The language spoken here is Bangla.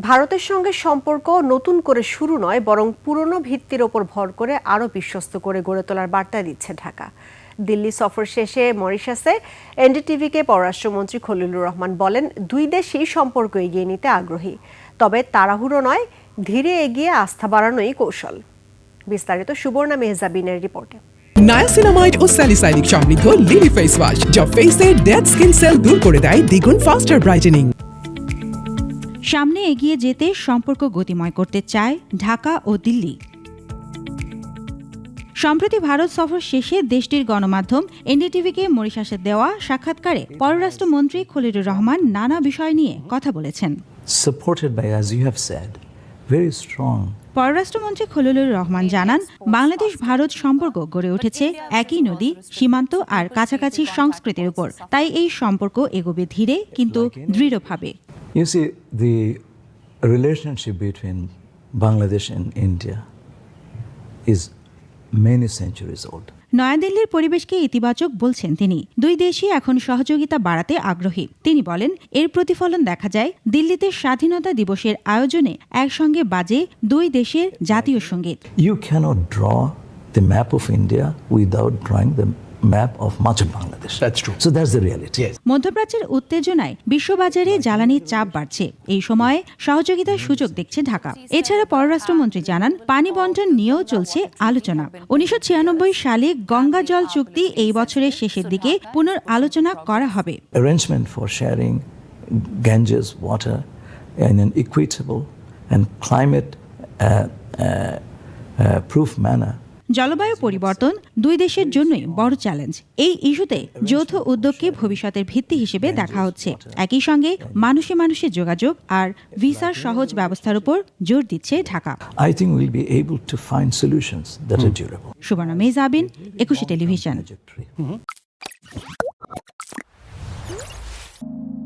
ভারতের সঙ্গে সম্পর্ক নতুন করে শুরু নয়, বরং পুরনো ভিত্তির ওপর ভর করে আরও বিশ্বস্ত করে গড়ে তোলার বার্তা দিচ্ছে ঢাকা। দিল্লি সফর শেষে মরিশাসে এনডিটিভিকে পররাষ্ট্রমন্ত্রী খলিলুর রহমান বলেন, দুই দেশই সম্পর্ক এগিয়ে নিতে আগ্রহী, তবে তাড়াহুড়ো নয়, ধীরে এগিয়ে আস্থা বাড়ানোই কৌশল। বিস্তারিত সুবর্ণা মেহজাবিনের রিপোর্টে। নায়াসিনামাইড ও স্যালিসাইলিক সমৃদ্ধ লিলি ফেস ওয়াশ যা ফেসের ডেড স্কিন সেল দূর করে দেয় দ্বিগুণ ফাস্টার ব্রাইটেনিং। সামনে এগিয়ে যেতে সম্পর্ক গতিময় করতে চায় ঢাকা ও দিল্লি। সম্প্রতি ভারত সফর শেষে দেশটির গণমাধ্যম এনডিটিভিকে মরিশাসে দেওয়া সাক্ষাৎকারে পররাষ্ট্রমন্ত্রী খলিলুর রহমান নানা বিষয় নিয়ে কথা বলেছেন। Supported by, as you have said, very strong. পররাষ্ট্রমন্ত্রী খলিলুর রহমান জানান, বাংলাদেশ ভারত সম্পর্ক গড়ে উঠেছে একই নদী, সীমান্ত আর কাছাকাছি সংস্কৃতির উপর। তাই এই সম্পর্ক এগোবে ধীরে কিন্তু দৃঢ়ভাবে। You see, the relationship between Bangladesh and India is many centuries old. নয়াদিল্লির পরিবেশকে ইতিবাচক বলছেন তিনি। দুই দেশই এখন সহযোগিতা বাড়াতে আগ্রহী। তিনি বলেন, এর প্রতিফলন দেখা যায় দিল্লিতে স্বাধীনতা দিবসের আয়োজনে একসঙ্গে বাজে দুই দেশের জাতীয় সঙ্গীত। You cannot draw the map of India without drawing the map of much of Bangladesh. That's true. So that's the reality. Yes. মধ্যপ্রাচ্যের উত্তেজনায় বিশ্ববাজারে জ্বালানির চাপ বাড়ছে। এই সময়ে সহযোগিতার সুযোগ দেখছে ঢাকা। এছাড়া পররাষ্ট্রমন্ত্রী জানান, পানি বন্টন নিয়েও চলছে আলোচনা। 1996 সালে গঙ্গা জল চুক্তি এই বছরের শেষের দিকে পুনরালোচনা করা হবে। Arrangement for sharing Ganges water in an equitable and climate proof manner. জলবায়ু পরিবর্তন দুই দেশের জন্যই বড় চ্যালেঞ্জ। এই ইস্যুতে যৌথ উদ্যোগকে ভবিষ্যতের ভিত্তি হিসেবে দেখা হচ্ছে। একই সঙ্গে মানুষে মানুষে যোগাযোগ আর ভিসার সহজ ব্যবস্থার উপর জোর দিচ্ছে Dhaka. I think we'll be able to find solutions that are durable. Subarna Mehjabin, 21 television.